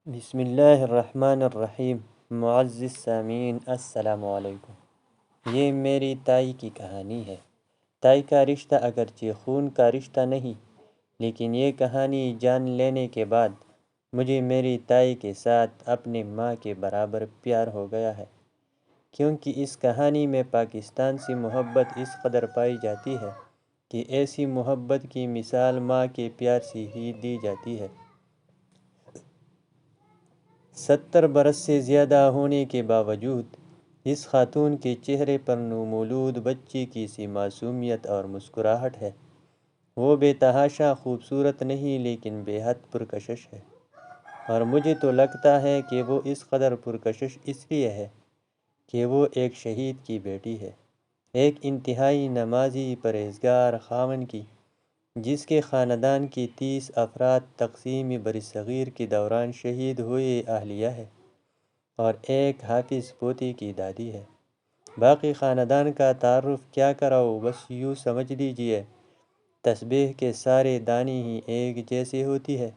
بسم اللہ الرحمن الرحیم۔ معزز سامعین السلام علیکم۔ یہ میری تائی کی کہانی ہے۔ تائی کا رشتہ اگرچہ خون کا رشتہ نہیں، لیکن یہ کہانی جان لینے کے بعد مجھے میری تائی کے ساتھ اپنے ماں کے برابر پیار ہو گیا ہے، کیونکہ اس کہانی میں پاکستان سے محبت اس قدر پائی جاتی ہے کہ ایسی محبت کی مثال ماں کے پیار سے ہی دی جاتی ہے۔ 70 برس سے زیادہ ہونے کے باوجود اس خاتون کے چہرے پر نومولود بچی کی سی معصومیت اور مسکراہٹ ہے۔ وہ بے تحاشا خوبصورت نہیں، لیکن بے حد پرکشش ہے، اور مجھے تو لگتا ہے کہ وہ اس قدر پرکشش اس لیے ہے کہ وہ ایک شہید کی بیٹی ہے، ایک انتہائی نمازی پرہیزگار خاوند کی، جس کے خاندان کی 30 افراد تقسیم برصغیر کے دوران شہید ہوئے اہلیہ ہے، اور ایک حافظ پوتی کی دادی ہے۔ باقی خاندان کا تعارف کیا کراؤں، بس یوں سمجھ لیجئے تسبیح کے سارے دانے ہی ایک جیسے ہوتی ہے۔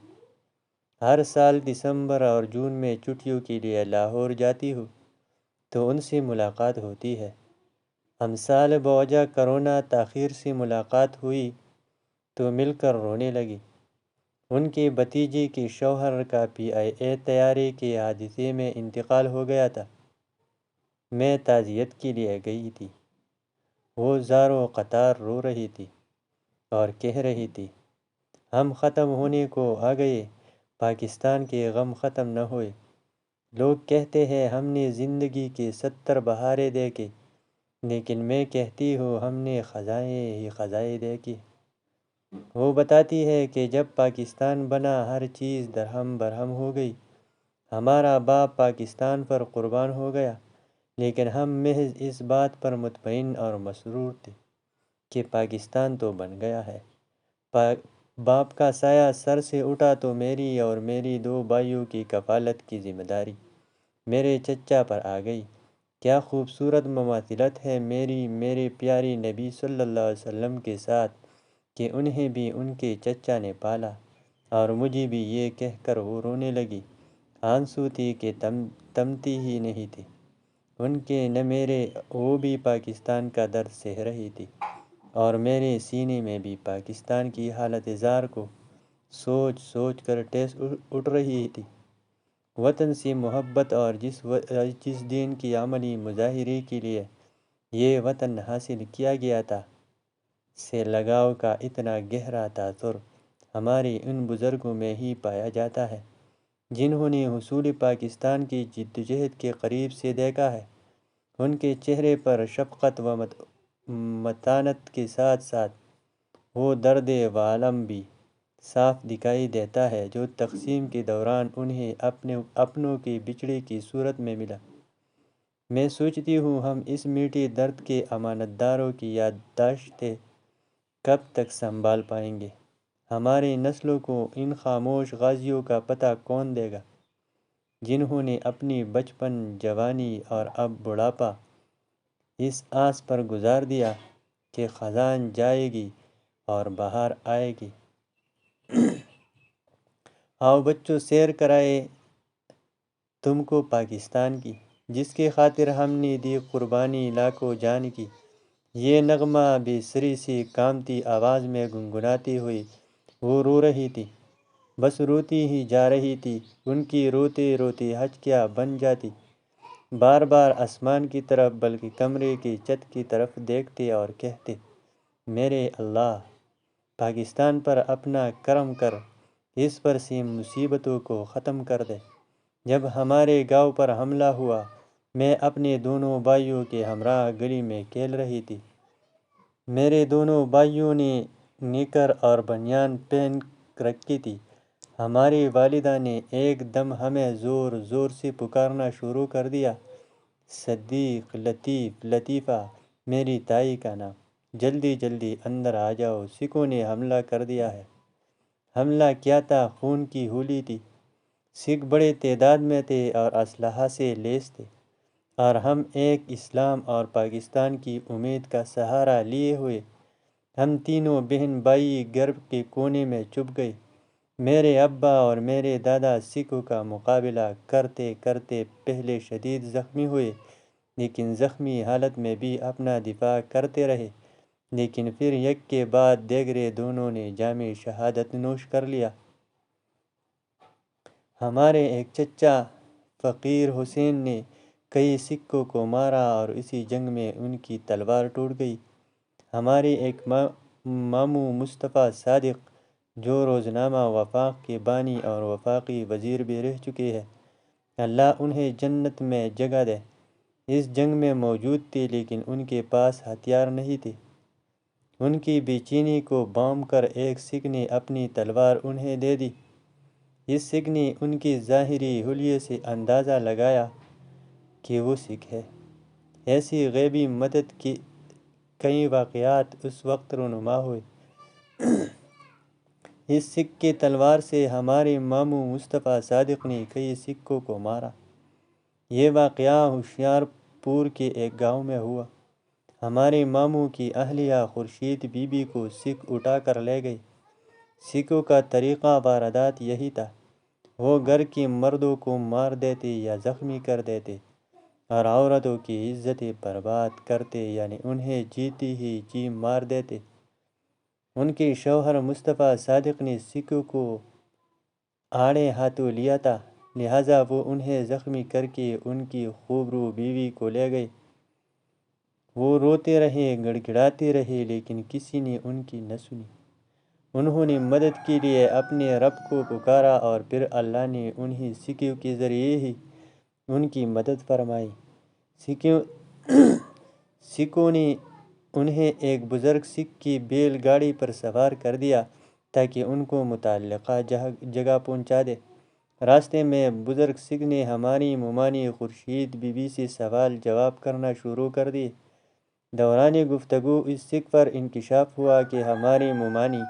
ہر سال دسمبر اور جون میں چھٹیوں کے لیے لاہور جاتی ہوں تو ان سے ملاقات ہوتی ہے۔ امسال بوجہ کرونا تاخیر سے ملاقات ہوئی تو مل کر رونے لگی۔ ان کے بھتیجے کے شوہر کا PIA طیارے کے حادثے میں انتقال ہو گیا تھا۔ میں تعزیت کے لیے گئی تھی۔ وہ زاروں قطار رو رہی تھی اور کہہ رہی تھی، ہم ختم ہونے کو آ گئے، پاکستان کے غم ختم نہ ہوئے۔ لوگ کہتے ہیں ہم نے زندگی کے 70 بہاریں دیکھے، لیکن میں کہتی ہوں ہم نے خزائیں ہی خزائیں دیکھی۔ وہ بتاتی ہے کہ جب پاکستان بنا ہر چیز درہم برہم ہو گئی۔ ہمارا باپ پاکستان پر قربان ہو گیا، لیکن ہم محض اس بات پر مطمئن اور مسرور تھے کہ پاکستان تو بن گیا ہے۔ باپ کا سایہ سر سے اٹھا تو میری اور میری 2 بھائیوں کی کفالت کی ذمہ داری میرے چچا پر آ گئی۔ کیا خوبصورت مماثلت ہے میرے پیارے نبی صلی اللہ علیہ وسلم کے ساتھ کہ انہیں بھی ان کے چچا نے پالا، اور مجھے بھی، یہ کہہ کر وہ رونے لگی۔ آنسو تھی کہ تمتی ہی نہیں تھی ان کے نہ میرے، وہ بھی پاکستان کا درد سہ رہی تھی، اور میرے سینے میں بھی پاکستان کی حالت زار کو سوچ سوچ کر ٹھیس اٹھ رہی تھی۔ وطن سے محبت اور جس دین کی عملی مظاہرے کے لیے یہ وطن حاصل کیا گیا تھا سے لگاؤ کا اتنا گہرا تاثر ہمارے ان بزرگوں میں ہی پایا جاتا ہے، جنہوں نے حصول پاکستان کی جدوجہد کے قریب سے دیکھا ہے۔ ان کے چہرے پر شفقت و متانت کے ساتھ ساتھ وہ درد عالم بھی صاف دکھائی دیتا ہے جو تقسیم کے دوران انہیں اپنوں کے بچھڑے کی صورت میں ملا۔ میں سوچتی ہوں ہم اس میٹھے درد کے امانت داروں کی یادداشتیں کب تک سنبھال پائیں گے؟ ہماری نسلوں کو ان خاموش غازیوں کا پتہ کون دے گا، جنہوں نے اپنی بچپن، جوانی اور اب بڑھاپا اس آس پر گزار دیا کہ خزاں جائے گی اور بہار آئے گی۔ آؤ بچوں، سیر کرائے تم کو پاکستان کی، جس کی خاطر ہم نے دی قربانی لاکھوں جان کی۔ یہ نغمہ بے سری سے کانپتی آواز میں گنگناتی ہوئی وہ رو رہی تھی، بس روتی ہی جا رہی تھی۔ ان کی روتے روتے حج کیا بن جاتی، بار بار آسمان کی طرف بلکہ کمرے کی چھت کی طرف دیکھتے اور کہتے، میرے اللہ، پاکستان پر اپنا کرم کر، اس پر سے مصیبتوں کو ختم کر دے۔ جب ہمارے گاؤں پر حملہ ہوا، میں اپنے دونوں بھائیوں کے ہمراہ گلی میں کھیل رہی تھی۔ میرے دونوں بھائیوں نے نیکر اور بنیان پہن رکھی تھی۔ ہماری والدہ نے ایک دم ہمیں زور زور سے پکارنا شروع کر دیا، صدیق، لطیف، لطیفہ، میری تائی کا نام، جلدی جلدی اندر آ جاؤ، سکھوں نے حملہ کر دیا ہے۔ حملہ کیا تھا، خون کی ہولی تھی۔ سکھ بڑے تعداد میں تھے اور اسلحہ سے لیس تھے، اور ہم ایک اسلام اور پاکستان کی امید کا سہارا لیے ہوئے، ہم تینوں بہن بھائی گھر کے کونے میں چھپ گئے۔ میرے ابا اور میرے دادا سکھوں کا مقابلہ کرتے کرتے پہلے شدید زخمی ہوئے، لیکن زخمی حالت میں بھی اپنا دفاع کرتے رہے، لیکن پھر یک کے بعد دیگرے دونوں نے جام شہادت نوش کر لیا۔ ہمارے ایک چچا فقیر حسین نے کئی سکھوں کو مارا اور اسی جنگ میں ان کی تلوار ٹوٹ گئی۔ ہمارے ایک ماموں مصطفیٰ صادق جو روزنامہ وفاق کے بانی اور وفاقی وزیر بھی رہ چکے ہیں، اللہ انہیں جنت میں جگہ دے، اس جنگ میں موجود تھے لیکن ان کے پاس ہتھیار نہیں تھے۔ ان کی بے چینی کو بام کر ایک سکھ نے اپنی تلوار انہیں دے دی۔ اس سکھ نے ان کی ظاہری حلیے سے اندازہ لگایا کہ وہ سکھ ہے۔ ایسی غیبی مدد کے کئی واقعات اس وقت رونما ہوئے۔ اس سکھ کی تلوار سے ہمارے ماموں مصطفیٰ صادق نے کئی سکھوں کو مارا۔ یہ واقعہ ہوشیار پور کے ایک گاؤں میں ہوا۔ ہمارے ماموں کی اہلیہ خورشید بی بی کو سکھ اٹھا کر لے گئے۔ سکھوں کا طریقہ واردات یہی تھا، وہ گھر کے مردوں کو مار دیتے یا زخمی کر دیتے اور عورتوں کی عزتیں برباد کرتے، یعنی انہیں جیتی ہی جی مار دیتے۔ ان کے شوہر مصطفیٰ صادق نے سکھوں کو آڑے ہاتھوں لیا تھا، لہٰذا وہ انہیں زخمی کر کے ان کی خوبرو بیوی کو لے گئے۔ وہ روتے رہے، گڑ گڑاتے رہے، لیکن کسی نے ان کی نہ سنی۔ انہوں نے مدد کے لیے اپنے رب کو پکارا اور پھر اللہ نے انہیں سکھوں کے ذریعے ہی ان کی مدد فرمائی۔ سکھوں نے انہیں ایک بزرگ سکھ کی بیل گاڑی پر سوار کر دیا تاکہ ان کو متعلقہ جگہ پہنچا دے۔ راستے میں بزرگ سکھ نے ہماری مومانی خورشید بی بی سے سوال جواب کرنا شروع کر دیے۔ دوران گفتگو اس سکھ پر انکشاف ہوا کہ ہماری مومانی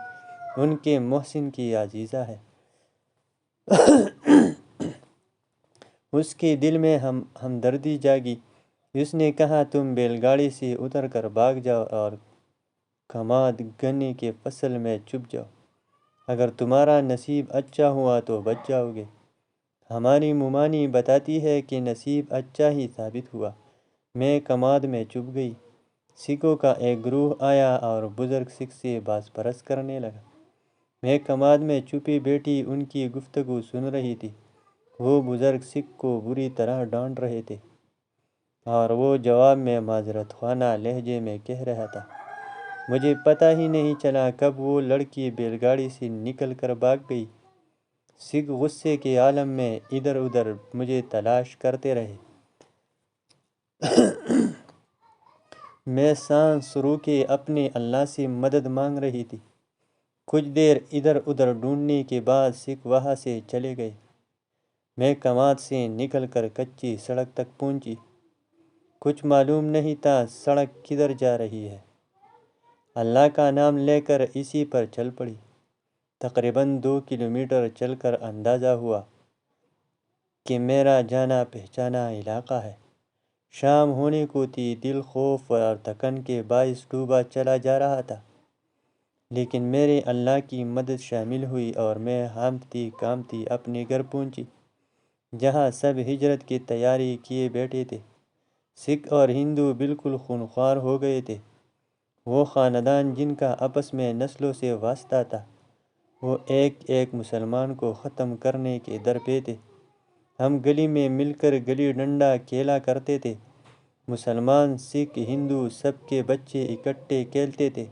ان کے محسن کی عزیزہ ہے۔ اس کے دل میں ہمدردی جاگی۔ اس نے کہا تم بیل گاڑی سے اتر کر بھاگ جاؤ اور کماد گنے کے فصل میں چھپ جاؤ، اگر تمہارا نصیب اچھا ہوا تو بچ جاؤ گے۔ ہماری مومانی بتاتی ہے کہ نصیب اچھا ہی ثابت ہوا، میں کماد میں چھپ گئی۔ سکھوں کا ایک گروہ آیا اور بزرگ سکھ سے باز پرس کرنے لگا۔ میں کماد میں چھپی بیٹھی ان کی گفتگو سن رہی تھی۔ وہ بزرگ سکھ کو بری طرح ڈانٹ رہے تھے اور وہ جواب میں معذرت خواہ لہجے میں کہہ رہا تھا۔ مجھے پتہ ہی نہیں چلا کب وہ لڑکی بیل گاڑی سے نکل کر بھاگ گئی۔ سکھ غصے کے عالم میں ادھر ادھر مجھے تلاش کرتے رہے۔ میں سانس روکے اپنے اللہ سے مدد مانگ رہی تھی۔ کچھ دیر ادھر ادھر ڈھونڈنے کے بعد سکھ وہاں سے چلے گئے۔ میں کماد سے نکل کر کچی سڑک تک پہنچی۔ کچھ معلوم نہیں تھا سڑک کدھر جا رہی ہے۔ اللہ کا نام لے کر اسی پر چل پڑی۔ تقریباً 2 کلومیٹر چل کر اندازہ ہوا کہ میرا جانا پہچانا علاقہ ہے۔ شام ہونے کو تھی، دل خوف اور تھکن کے باعث ڈوبا چلا جا رہا تھا، لیکن میرے اللہ کی مدد شامل ہوئی اور میں ہانپتی کانپتی اپنے گھر پہنچی، جہاں سب ہجرت کی تیاری کیے بیٹھے تھے۔ سکھ اور ہندو بالکل خونخوار ہو گئے تھے۔ وہ خاندان جن کا آپس میں نسلوں سے واسطہ تھا، وہ ایک ایک مسلمان کو ختم کرنے کے درپے تھے۔ ہم گلی میں مل کر گلی ڈنڈا کھیلا کرتے تھے۔ مسلمان، سکھ، ہندو سب کے بچے اکٹھے کھیلتے تھے،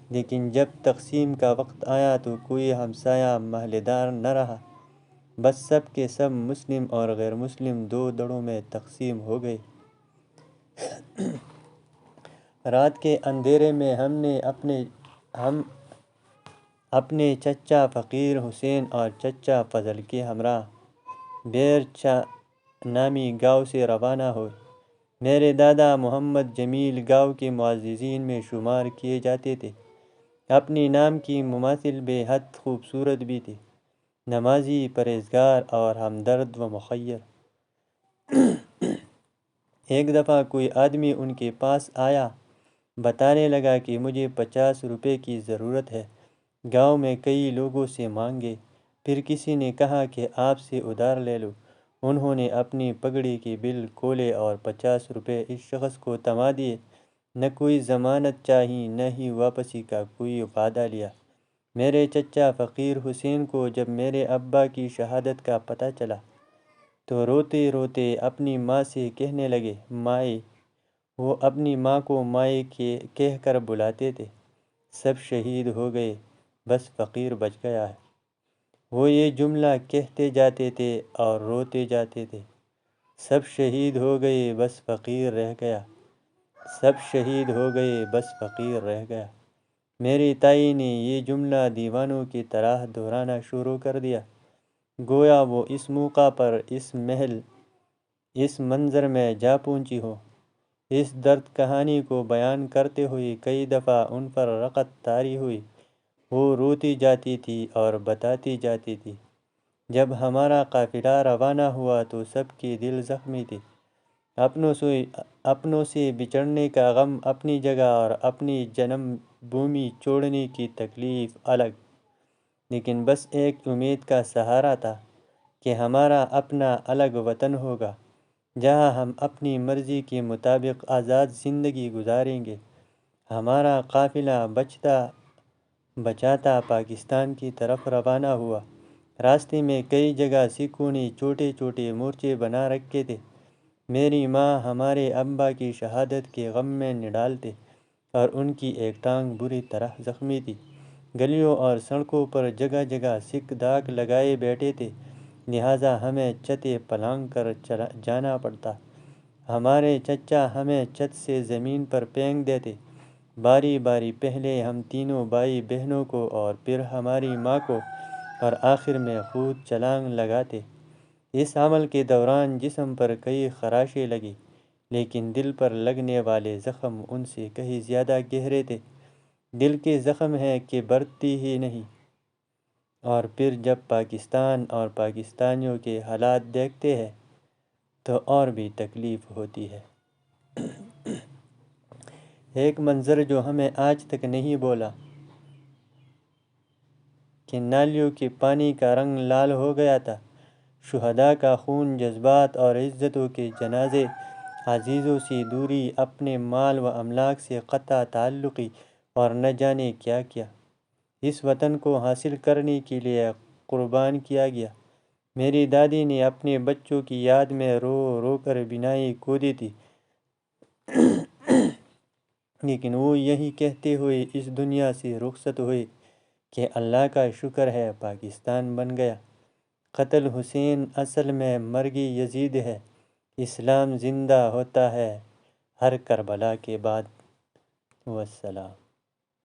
لیکن جب تقسیم کا وقت آیا تو کوئی ہمسایہ محلے دار نہ رہا، بس سب کے سب مسلم اور غیر مسلم 2 دھڑوں میں تقسیم ہو گئے۔ رات کے اندھیرے میں ہم اپنے چچا فقیر حسین اور چچا فضل کے ہمراہ بیرچا نامی گاؤں سے روانہ ہوئے۔ میرے دادا محمد جمیل گاؤں کے معززین میں شمار کیے جاتے تھے۔ اپنی نام کی مماثل بے حد خوبصورت بھی تھے، نمازی، پرہیزگار اور ہمدرد و مخیر۔ ایک دفعہ کوئی آدمی ان کے پاس آیا، بتانے لگا کہ مجھے 50 روپے کی ضرورت ہے، گاؤں میں کئی لوگوں سے مانگے، پھر کسی نے کہا کہ آپ سے ادھار لے لو۔ انہوں نے اپنی پگڑی کی بل کھولے اور 50 روپے اس شخص کو تھما دیے۔ نہ کوئی ضمانت چاہی، نہ ہی واپسی کا کوئی وعدہ لیا۔ میرے چچا فقیر حسین کو جب میرے ابا کی شہادت کا پتہ چلا تو روتے روتے اپنی ماں سے کہنے لگے، مائے۔ وہ اپنی ماں کو مائے کہہ کر بلاتے تھے۔ سب شہید ہو گئے، بس فقیر بچ گیا ہے۔ وہ یہ جملہ کہتے جاتے تھے اور روتے جاتے تھے، سب شہید ہو گئے، بس فقیر رہ گیا، سب شہید ہو گئے، بس فقیر رہ گیا۔ میری تائی نے یہ جملہ دیوانوں کی طرح دہرانا شروع کر دیا، گویا وہ اس موقع پر اس محل، اس منظر میں جا پہنچی ہو۔ اس درد کہانی کو بیان کرتے ہوئے کئی دفعہ ان پر رقت طاری ہوئی۔ وہ روتی جاتی تھی اور بتاتی جاتی تھی، جب ہمارا قافلہ روانہ ہوا تو سب کے دل زخمی تھے۔ اپنوں سے بچھڑنے کا غم اپنی جگہ اور اپنی جنم بھومی چھوڑنے کی تکلیف الگ، لیکن بس ایک امید کا سہارا تھا کہ ہمارا اپنا الگ وطن ہوگا، جہاں ہم اپنی مرضی کے مطابق آزاد زندگی گزاریں گے۔ ہمارا قافلہ بچاتا پاکستان کی طرف روانہ ہوا۔ راستے میں کئی جگہ سکھوں نے چھوٹے چھوٹے مورچے بنا رکھے تھے۔ میری ماں ہمارے ابا کی شہادت کے غم میں نڈال تھے اور ان کی ایک ٹانگ بری طرح زخمی تھی۔ گلیوں اور سڑکوں پر جگہ جگہ سکھ داغ لگائے بیٹھے تھے، لہٰذا ہمیں چھتیں پلانگ کر جانا پڑتا۔ ہمارے چچا ہمیں چھت سے زمین پر پھینک دیتے، باری باری پہلے ہم تینوں بھائی بہنوں کو اور پھر ہماری ماں کو، اور آخر میں خود چھلانگ لگاتے۔ اس عمل کے دوران جسم پر کئی خراشیں لگیں، لیکن دل پر لگنے والے زخم ان سے کہیں زیادہ گہرے تھے۔ دل کے زخم ہیں کہ بھرتی ہی نہیں، اور پھر جب پاکستان اور پاکستانیوں کے حالات دیکھتے ہیں تو اور بھی تکلیف ہوتی ہے۔ ایک منظر جو ہمیں آج تک نہیں بھولا کہ نالیوں کے پانی کا رنگ لال ہو گیا تھا، شہداء کا خون، جذبات اور عزتوں کے جنازے، عزیزوں سے دوری، اپنے مال و املاک سے قطع تعلقی، اور نہ جانے کیا کیا اس وطن کو حاصل کرنے کے لیے قربان کیا گیا۔ میری دادی نے اپنے بچوں کی یاد میں رو رو کر بینائی کھودی تھی، لیکن وہ یہی کہتے ہوئے اس دنیا سے رخصت ہوئے کہ اللہ کا شکر ہے پاکستان بن گیا۔ قتل حسین اصل میں مرگ یزید ہے، اسلام زندہ ہوتا ہے ہر کربلا کے بعد۔ والسلام۔